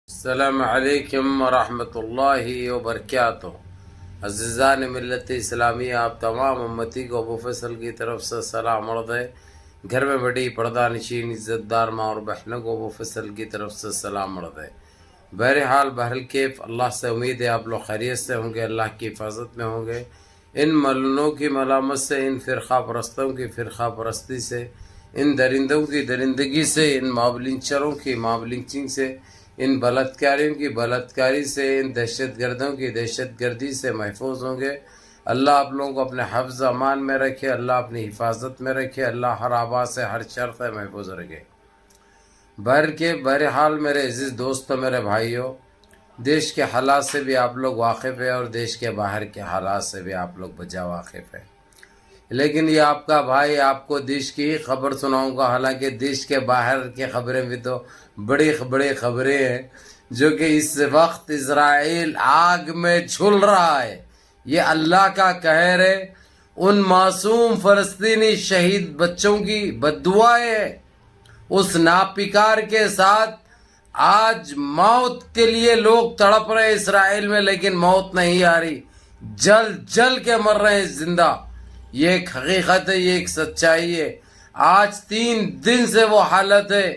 السلام علیکم ورحمۃ اللہ وبرکاتہ۔ عزیزان ملت اسلامیہ، آپ تمام امتی کو ابو فیصل کی طرف سے سلام عرض ہے۔ گھر میں بڑی پردہ نشین عزت دار ماں اور بہنوں کو ابو فیصل کی طرف سے سلام عرض ہے۔ بہرحال بہرکیف اللہ سے امید ہے آپ لوگ خیریت سے ہوں گے، اللہ کی حفاظت میں ہوں گے۔ ان ملنوں کی ملامت سے، ان فرقہ پرستوں کی فرقہ پرستی سے، ان درندوں کی درندگی سے، ان ماب لنچروں کی ماب لنچنگ سے، ان بلاتکاریوں کی بلاتکاری سے، ان دہشت گردوں کی دہشت گردی سے محفوظ ہوں گے۔ اللہ آپ لوگوں کو اپنے حفظ امان میں رکھے، اللہ اپنی حفاظت میں رکھے، اللہ ہر آباد سے ہر شر سے محفوظ رکھے۔ بہرحال میرے عزیز دوستوں، میرے بھائیوں، دیش کے حالات سے بھی آپ لوگ واقف ہیں اور دیش کے باہر کے حالات سے بھی آپ لوگ بجا واقف ہیں، لیکن یہ آپ کا بھائی آپ کو دیش کی خبر سناؤں گا۔ حالانکہ دیش کے باہر کی خبریں بھی تو بڑی بڑی خبریں ہیں، جو کہ اس وقت اسرائیل آگ میں جھل رہا ہے۔ یہ اللہ کا قہر ہے، ان معصوم فلسطینی شہید بچوں کی بددعائیں ہیں۔ اس ناپکار کے ساتھ آج موت کے لیے لوگ تڑپ رہے ہیں اسرائیل میں، لیکن موت نہیں آ رہی، جل جل کے مر رہے ہیں زندہ۔ یہ ایک حقیقت ہے، یہ ایک سچائی ہے۔ آج 3 دن سے وہ حالت ہے۔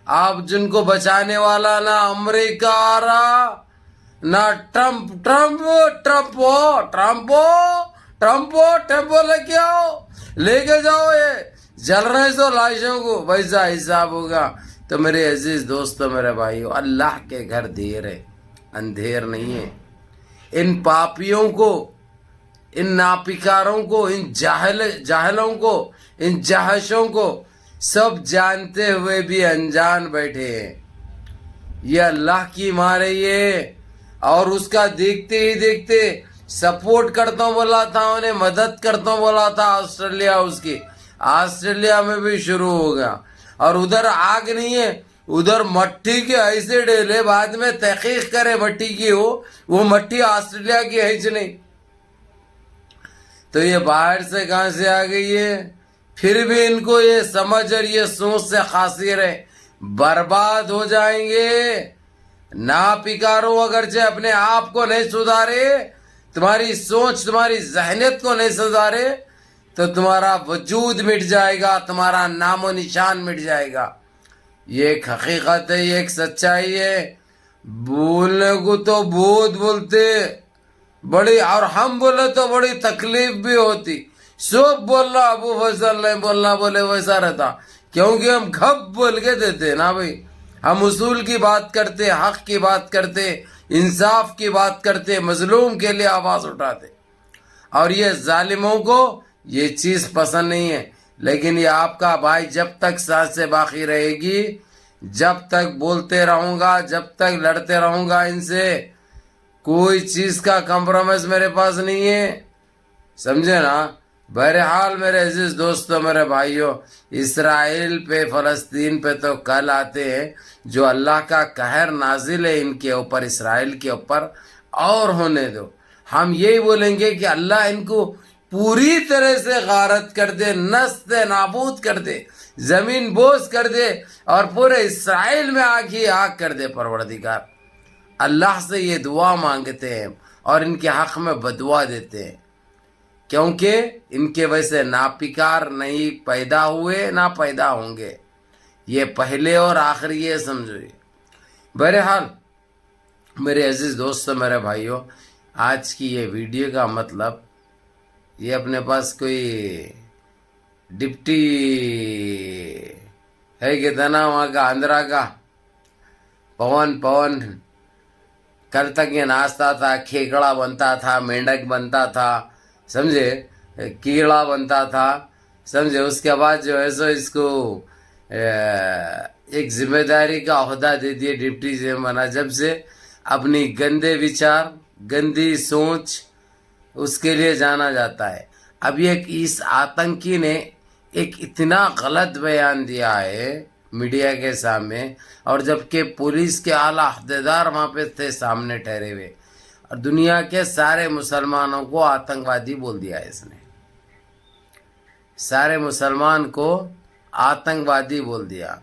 آپ جن کو بچانے والا نہ امریکہ آ رہا، نہ ٹرمپو لے کے جاؤ، یہ جل رہے سو لاشوں کو، ویسا حساب ہوگا۔ تو میرے عزیز دوستو، میرے بھائیو، اللہ کے گھر دیر ہے، اندھیر نہیں ہے۔ ان پاپیوں کو، ان ناپکاروں کو، ان جاہلوں کو، ان جہشوں کو سب جانتے ہوئے بھی انجان بیٹھے ہیں۔ یہ اللہ کی مار ہے یہ، اور اس کا دیکھتے ہی دیکھتے سپورٹ کرتا ہوں بولا تھا، انہیں مدد کرتا ہوں بولا تھا آسٹریلیا، اس کی آسٹریلیا میں بھی شروع ہو گیا۔ اور ادھر آگ نہیں ہے، ادھر مٹی کے ایسے ڈیلے، بعد میں تحقیق کرے مٹی کی ہو، وہ مٹی آسٹریلیا کی ہے نہیں۔ تو یہ باہر سے کہاں سے آ گئی ہے؟ پھر بھی ان کو یہ سمجھ اور یہ سوچ سے خاصر ہے، برباد ہو جائیں گے۔ ناپکارو اگرچہ اپنے آپ کو نہیں سدھارے، تمہاری سوچ تمہاری ذہنیت کو نہیں سدھارے، تو تمہارا وجود مٹ جائے گا، تمہارا نام و نشان مٹ جائے گا۔ یہ ایک حقیقت ہے، یہ ایک سچائی ہے۔ بولنے کو تو بہت بولتے بڑی، اور ہم بولے تو بڑی تکلیف بھی ہوتی۔ سب بولنا ابو فیصل نہیں بولنا بولے ویسا رہتا، کیونکہ ہم گھپ بول کے دیتے نا بھائی۔ ہم اصول کی بات کرتے، حق کی بات کرتے، انصاف کی بات کرتے، مظلوم کے لیے آواز اٹھاتے۔ اور یہ ظالموں کو یہ چیز پسند نہیں ہے، لیکن یہ آپ کا بھائی جب تک سانسیں باقی رہے گی، جب تک بولتے رہوں گا، جب تک لڑتے رہوں گا ان سے، کوئی چیز کا کمپرومائز میرے پاس نہیں ہے، سمجھے نا۔ بہرحال میرے عزیز دوستو، میرے بھائیوں، اسرائیل پہ، فلسطین پہ تو کل آتے ہیں، جو اللہ کا قہر نازل ہے ان کے اوپر، اسرائیل کے اوپر، اور ہونے دو۔ ہم یہی بولیں گے کہ اللہ ان کو پوری طرح سے غارت کر دے، نست نابود کر دے، زمین بوس کر دے، اور پورے اسرائیل میں آگ ہی آگ کر دے پروردگار۔ اللہ سے یہ دعا مانگتے ہیں اور ان کے حق میں بدعا دیتے ہیں، کیونکہ ان کے ویسے ناپکار نہیں پیدا ہوئے، نہ پیدا ہوں گے۔ یہ پہلے اور آخری یہ سمجھو۔ بہرحال میرے عزیز دوستو، میرے بھائیوں، آج کی یہ ویڈیو کا مطلب، یہ اپنے پاس کوئی ڈپٹی ہے کتنا وہاں کا آندھرا کا پون کل تک یہ ناچتا تھا، کھیکڑا بنتا تھا، مینڈک بنتا تھا، سمجھے، کیڑا بنتا تھا، سمجھے۔ اس کے بعد جو ہے سو اس کو ایک ذمہ داری کا عہدہ دے دیے، ڈپٹی سے بنا۔ جب سے اپنی گندے وچار، گندی سوچ، اس کے لیے جانا جاتا ہے۔ اب یہ اس آتنکی نے ایک اتنا غلط بیان دیا ہے میڈیا کے سامنے، اور جبکہ پولیس کے اعلیٰ عہدیدار وہاں پہ تھے سامنے ٹھہرے ہوئے، اور دنیا کے سارے مسلمانوں کو آتنکوادی بول دیا ہے اس نے، سارے مسلمان کو آتنکوادی بول دیا۔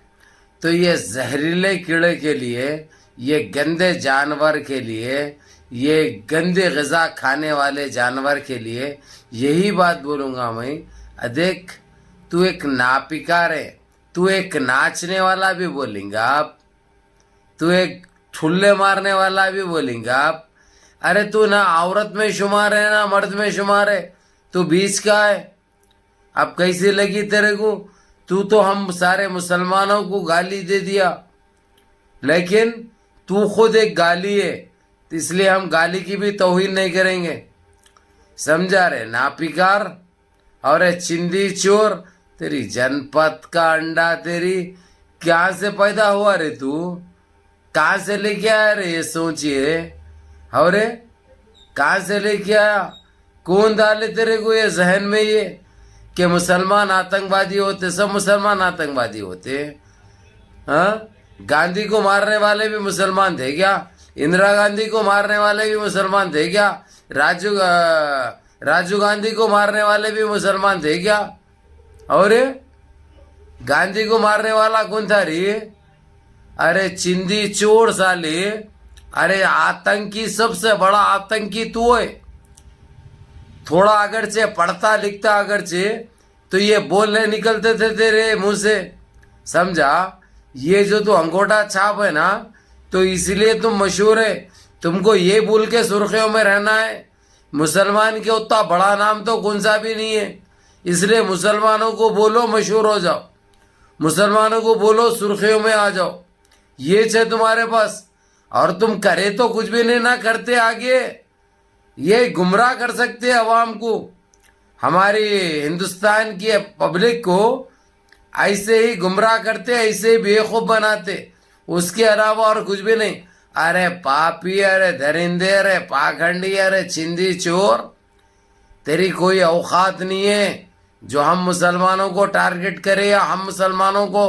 تو یہ زہریلے کیڑے کے لیے یہ گندے جانور کے لیے، یہ گندے غذا کھانے والے جانور کے لیے یہی بات بولوں گا میں، دیکھ تو ایک ناپکار ہے، تو ایک ناچنے والا بھی بولیں گا آپ، تو ایک ٹھلے مارنے والا بھی بولیں گا آپ، ارے تو نہ عورت میں شمار ہے نہ مرد میں شمار ہے، تو بیچ کا ہے. اب کیسی لگی تیرے کو؟ تو ہم سارے مسلمانوں کو گالی دے دیا، لیکن تو خود ایک گالی ہے، اس لیے ہم گالی کی بھی توہین نہیں کریں گے. سمجھا رے ناپکار اور چندی چور، تیری جن پت کا انڈا، تیری کہاں سے پیدا ہوا رے؟ تو کہاں سے لے کے آیا رے؟ یہ سوچیے، اور کہاں سے لے کے آیا؟ کون ڈالے تیرے کو یہ ذہن میں یہ کہ مسلمان آتنکوادی ہوتے؟ سب مسلمان آتنکوادی ہوتے؟ ہاں، گاندھی کو مارنے والے بھی مسلمان تھے کیا؟ اندرا گاندھی کو مارنے والے بھی مسلمان تھے کیا؟ راجیو گاندھی کو مارنے والے بھی مسلمان تھے کیا؟ اور گاندھی کو مارنے والا کون تھا ری؟ ارے چندی چور سالی، ارے آتنکی، سب سے بڑا آتنکی تو ہے. تھوڑا اگرچہ پڑھتا لکھتا اگرچہ تو یہ بولنے نکلتے تھے تیرے منہ سے، سمجھا؟ یہ جو تو انگوٹھا چھاپ ہے نا، تو اس لیے تم مشہور ہے. تم کو یہ بول کے سرخیوں میں رہنا ہے، مسلمان کے اتنا بڑا نام تو کون سا بھی نہیں ہے، اس لیے مسلمانوں کو بولو مشہور ہو جاؤ، مسلمانوں کو بولو سرخیوں میں آ جاؤ. یہ ہے تمہارے پاس، اور تم کرے تو کچھ بھی نہیں، نہ کرتے آگے. یہ گمراہ کر سکتے عوام کو، ہماری ہندوستان کی پبلک کو ایسے ہی گمراہ کرتے، ایسے ہی بیوقوف بناتے، اس کے علاوہ اور کچھ بھی نہیں. ارے پاپی، ارے درندے، ارے پاکھنڈی، ارے چندی چور، تیری کوئی اوقات نہیں ہے جو ہم مسلمانوں کو ٹارگٹ کرے یا ہم مسلمانوں کو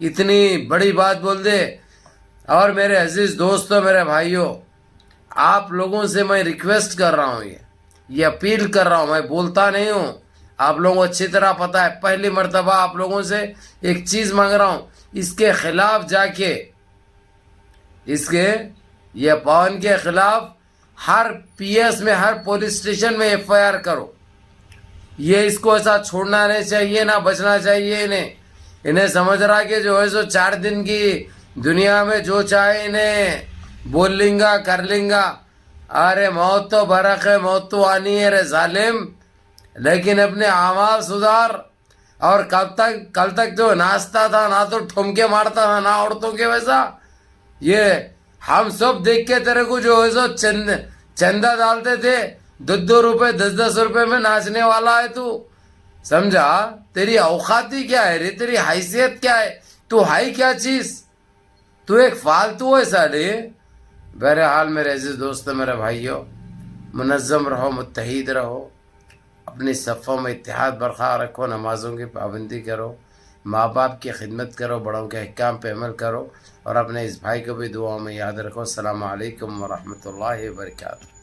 اتنی بڑی بات بول دے. اور میرے عزیز دوستوں، میرے بھائیوں، آپ لوگوں سے میں ریکویسٹ کر رہا ہوں، یہ اپیل کر رہا ہوں، میں بولتا نہیں ہوں، آپ لوگوں کو اچھی طرح پتہ ہے. پہلی مرتبہ آپ لوگوں سے ایک چیز مانگ رہا ہوں، اس کے خلاف جا کے، اس کے یہ پون کے خلاف ہر پی ایس میں، ہر پولیس اسٹیشن میں ایف آئی آر کرو. یہ اس کو ایسا چھوڑنا نہیں چاہیے، نہ بچنا چاہیے. انہیں سمجھ رہا کہ جو ہے سو 4 دن کی دنیا میں جو چاہے انہیں بول لیں گا، کر لیں گا. ارے موت تو برق ہے، موت تو آنی ہے رے ظالم. لیکن اپنے اعمال سدھار. اور کل تک جو ناچتا تھا، نہ تو ٹھمکے مارتا تھا، نہ عورتوں کے ویسا. یہ ہم سب دیکھ کے تیرے کو جو ہے سو چندہ ڈالتے تھے، 2 روپے 10 روپے میں ناچنے والا ہے تو. سمجھا؟ تیری اوقاتی کیا ہے رے؟ تیری حیثیت کیا ہے؟ تو ہے کیا چیز؟ تو ایک فالتو ہے سالے. بہرحال میرے عزیز دوستو، میرے بھائیوں، منظم رہو، متحد رہو، اپنی صفوں میں اتحاد برقرار رکھو، نمازوں کی پابندی کرو، ماں باپ کی خدمت کرو، بڑوں کے احکام پہ عمل کرو، اور اپنے اس بھائی کو بھی دعاؤں میں یاد رکھو. السلام علیکم ورحمۃ اللہ وبرکاتہ.